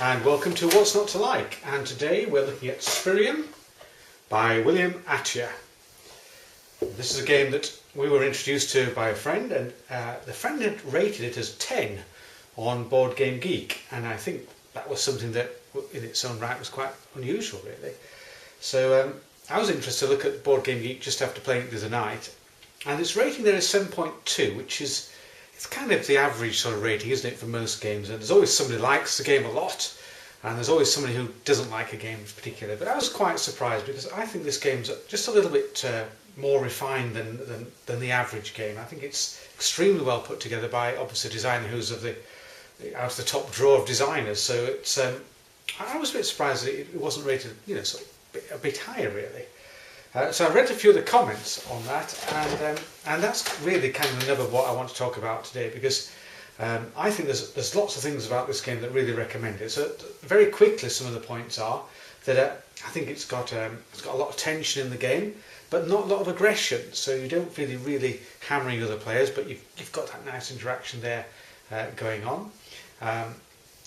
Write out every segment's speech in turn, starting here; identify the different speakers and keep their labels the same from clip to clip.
Speaker 1: and welcome to What's Not to Like, and today we're looking at Spyrium by William Attia. This is a game that we were introduced to by a friend, and the friend had rated it as 10 on Board Game Geek, and I think that was something that in its own right was quite unusual, really. So I was interested to look at Board Game Geek just after playing it the other night, and its rating there is 7.2, which is it's kind of the average sort of rating, isn't it, for most games? And there's always somebody who likes the game a lot, and there's always somebody who doesn't like a game in particular. But I was quite surprised because I think this game's just a little bit more refined than the average game. I think it's extremely well put together by obviously a designer who's out of the top drawer of designers. So it's I was a bit surprised that it wasn't rated, sort of a bit higher, really. So I read a few of the comments on that, and that's really kind of the nub of what I want to talk about today, because I think there's lots of things about this game that really recommend it. So very quickly, some of the points are that I think it's got a lot of tension in the game, but not a lot of aggression. So you don't feel really hammering other players, but you've got that nice interaction there going on.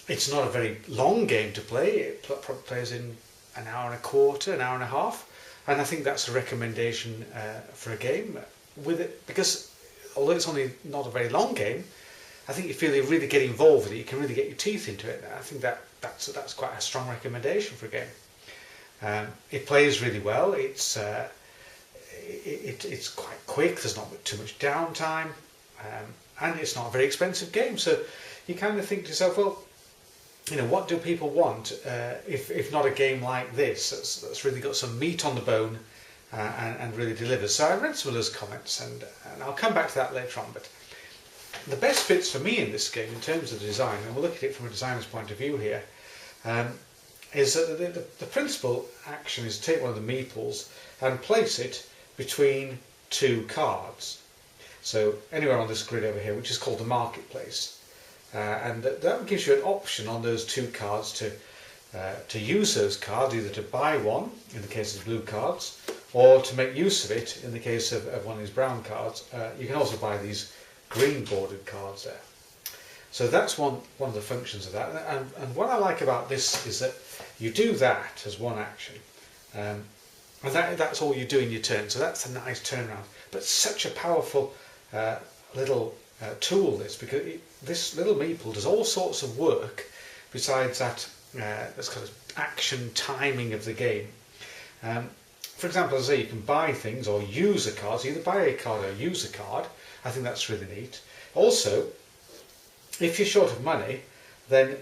Speaker 1: It's not a very long game to play. It probably plays in an hour and a quarter, an hour and a half. And I think that's a recommendation for a game with it, because although it's only not a very long game, I think you feel you really get involved with it. You can really get your teeth into it. I think that's quite a strong recommendation for a game. It plays really well. It's quite quick. There's not too much downtime, and it's not a very expensive game. So you kind of think to yourself, well, what do people want if not a game like this that's really got some meat on the bone and really delivers? So I read some of those comments, and I'll come back to that later on. But the best bits for me in this game, in terms of the design, and we'll look at it from a designer's point of view here, is that the principal action is to take one of the meeples and place it between two cards. So anywhere on this grid over here, which is called the marketplace. And that gives you an option on those two cards to use those cards, either to buy one in the case of blue cards, or to make use of it in the case of one of these brown cards. You can also buy these green bordered cards there. So that's one of the functions of that. And what I like about this is that you do that as one action, and that's all you do in your turn. So that's a nice turnaround. But such a powerful little tool, because this little meeple does all sorts of work besides that that's kind of action timing of the game. For example, as I say, you can buy things or use a card, so either buy a card or use a card. I think that's really neat. Also, if you're short of money, then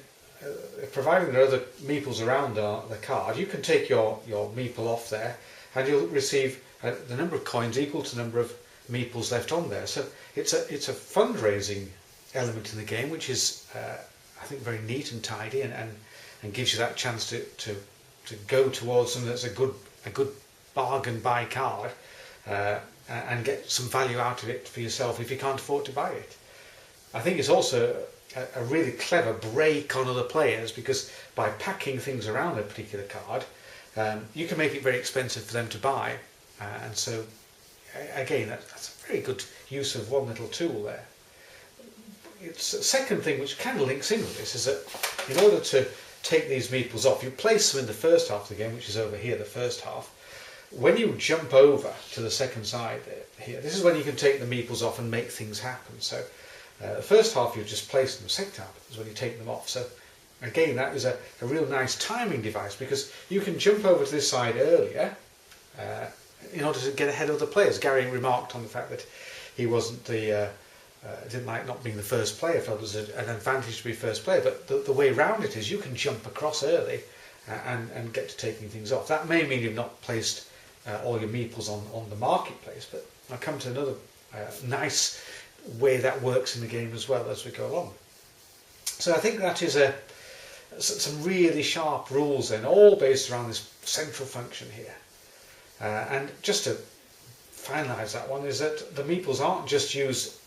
Speaker 1: providing there are other meeples around the card, you can take your meeple off there and you'll receive the number of coins equal to the number of meeples left on there. So it's a fundraising element in the game, which is I think very neat and tidy, and gives you that chance to go towards something that's a good bargain buy card and get some value out of it for yourself if you can't afford to buy it. I think it's also a really clever break on other players, because by packing things around a particular card, you can make it very expensive for them to buy, and so again, that's a very good use of one little tool there. It's a second thing which kind of links in with this, is that in order to take these meeples off, you place them in the first half of the game, which is over here, the first half. When you jump over to the second side here, this is when you can take the meeples off and make things happen. So the first half you just place them, the second half is when you take them off. So again, that is a real nice timing device, because you can jump over to this side earlier in order to get ahead of the players. Gary remarked on the fact that he wasn't didn't like not being the first player, felt it was an advantage to be first player, but the way round it is you can jump across early and get to taking things off. That may mean you've not placed all your meeples on the marketplace, but I'll come to another nice way that works in the game as well as we go along. So I think that is some really sharp rules then, all based around this central function here. And just to finalise that one, is that the meeples aren't just used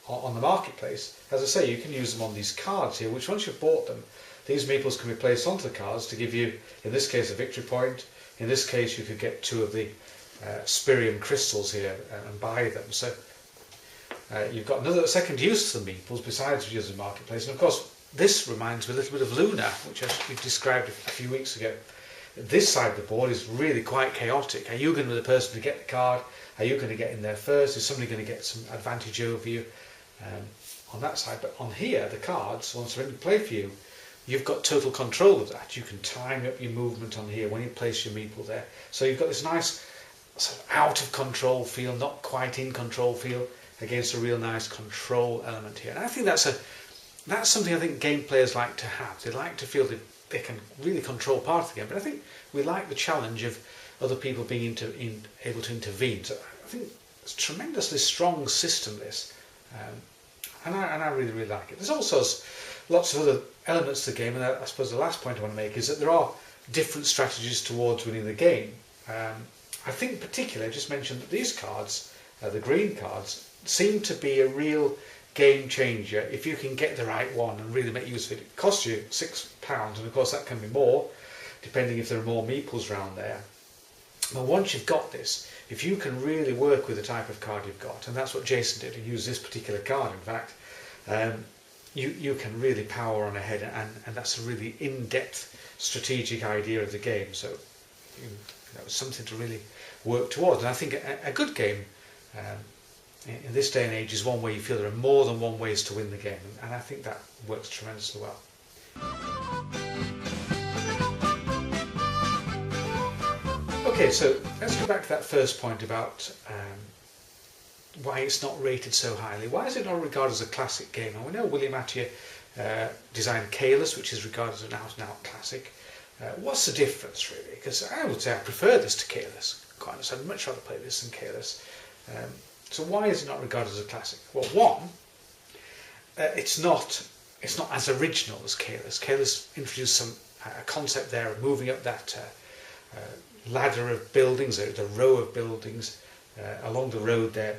Speaker 1: on the marketplace. As I say, you can use them on these cards here, which once you've bought them, these meeples can be placed onto the cards to give you, in this case, a victory point. In this case, you could get 2 of the Spyrium crystals here and buy them. So you've got another second use to the meeples besides using the marketplace. And of course, this reminds me a little bit of Luna, which we described a few weeks ago. This side of the board is really quite chaotic. Are you going to be the person to get the card? Are you going to get in there first? Is somebody going to get some advantage over you on that side? But on here, the cards, once they're in play for you, you've got total control of that. You can time up your movement on here when you place your meeple there. So you've got this nice sort of out of control feel, not quite in control feel, against a real nice control element here. And I think that's something I think game players like to have. They like to feel that they can really control part of the game. But I think we like the challenge of other people being able to intervene. So I think it's a tremendously strong system, this. And I really, really like it. There's also lots of other elements to the game, and I suppose the last point I want to make is that there are different strategies towards winning the game. I think particularly, I just mentioned that these cards, the green cards, seem to be a real game changer if you can get the right one and really make use of it. It costs you £6, and of course that can be more, depending if there are more meeples around there. But once you've got this, if you can really work with the type of card you've got, and that's what Jason did, he used this particular card in fact, you can really power on ahead, and that's a really in-depth strategic idea of the game. So it's something to really work towards. And I think a good game in this day and age is one where you feel there are more than one ways to win the game, and I think that works tremendously well. Okay, so let's go back to that first point about why it's not rated so highly. Why is it not regarded as a classic game? And we know William Attier designed Caelus, which is regarded as an out-and-out classic. What's the difference, really? Because I would say I prefer this to Caelus. Quite honestly, I'd much rather play this than Caelus. So why is it not regarded as a classic? Well, one, it's not as original as Caelus. Caelus introduced a concept there of moving up that ladder of buildings, the row of buildings along the road there,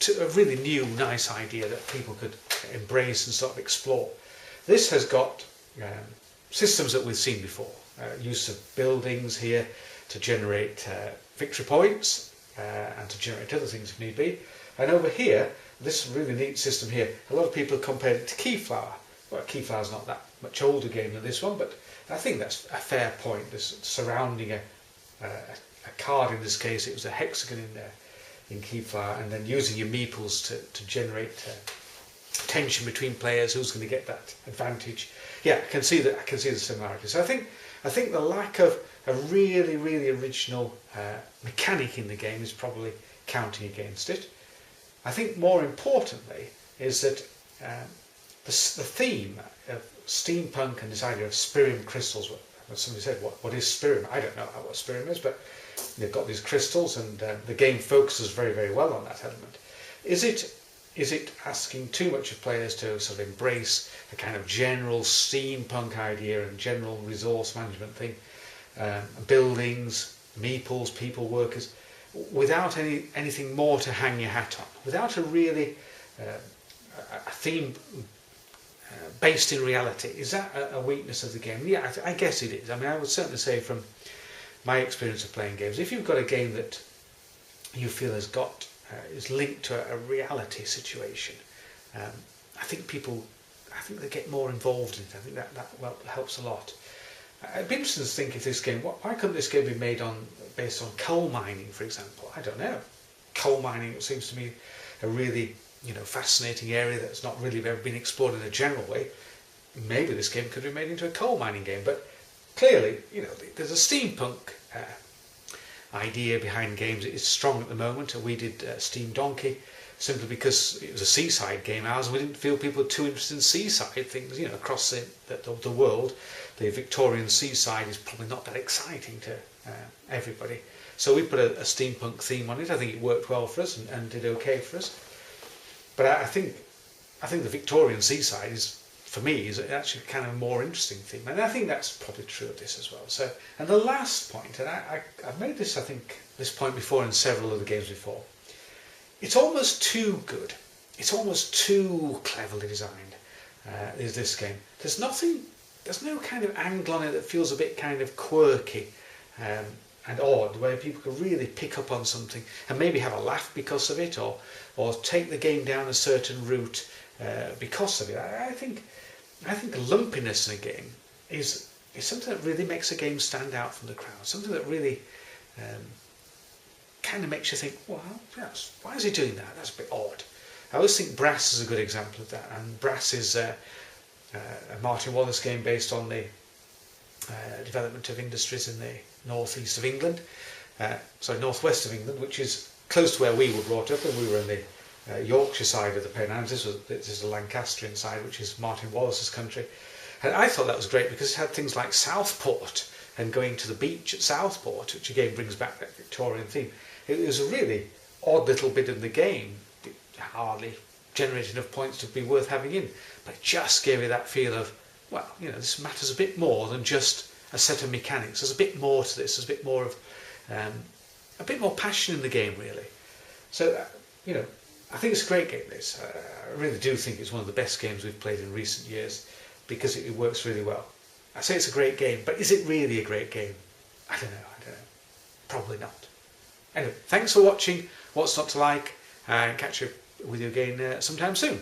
Speaker 1: to a really new, nice idea that people could embrace and sort of explore. This has got systems that we've seen before. Use of buildings here to generate victory points and to generate other things if need be. And over here, this really neat system here, a lot of people compared it to Keyflower. Well, Keyflower's not that much older game than this one, but I think that's a fair point. This surrounding a card, in this case it was a hexagon in there in Keyflower, and then using your meeples to generate tension between players, who's going to get that advantage. Yeah, I can see the similarities. So I think the lack of a really, really original mechanic in the game is probably counting against it. I think more importantly is that the theme of steampunk and this idea of Spyrium crystals. Somebody said, what is Spyrium? I don't know what Spyrium is, but they've got these crystals, and the game focuses very, very well on that element. Is it asking too much of players to sort of embrace a kind of general steampunk idea and general resource management thing, buildings, meeples, people, workers, without anything more to hang your hat on, without a really a theme based in reality? Is that a weakness of the game? Yeah, I guess it is. I mean, I would certainly say from my experience of playing games, if you've got a game that you feel has got is linked to a reality situation, I think they get more involved in it. I think that helps a lot. It'd be interesting to think if this game, why couldn't this game be made based on coal mining, for example? I don't know. Coal mining, it seems to me a really fascinating area that's not really ever been explored in a general way. Maybe this game could be made into a coal mining game, but clearly, there's a steampunk idea behind games. It's strong at the moment. We did Steam Donkey simply because it was a seaside game. Ours, we didn't feel people were too interested in seaside things. Across the world, the Victorian seaside is probably not that exciting to everybody. So we put a steampunk theme on it. I think it worked well for us and did okay for us. But I think the Victorian seaside for me is actually kind of a more interesting theme, and I think that's probably true of this as well. So, and the last point, and I've made this point before in several other games before. It's almost too good. It's almost too cleverly designed. Is this game? There's no kind of angle on it that feels a bit kind of quirky and odd, where people can really pick up on something and maybe have a laugh because of it, or take the game down a certain route because of it. I think lumpiness in a game is something that really makes a game stand out from the crowd. Something that really kind of makes you think, well, yes, why is he doing that? That's a bit odd. I always think Brass is a good example of that, and Brass is a Martin Wallace game based on the development of industries in the northeast of England, northwest of England, which is close to where we were brought up, and we were in the Yorkshire side of the Pennines. This is the Lancastrian side, which is Martin Wallace's country. And I thought that was great because it had things like Southport and going to the beach at Southport, which again brings back that Victorian theme. It was a really odd little bit in the game. It hardly generated enough points to be worth having in, but it just gave you that feel of, well, this matters a bit more than just a set of mechanics. There's a bit more to this. There's a bit more of a bit more passion in the game, really. So, I think it's a great game, this. I really do think it's one of the best games we've played in recent years because it works really well. I say it's a great game, but is it really a great game? I don't know. Probably not. Anyway, thanks for watching What's Not to Like, and catch up with you again sometime soon.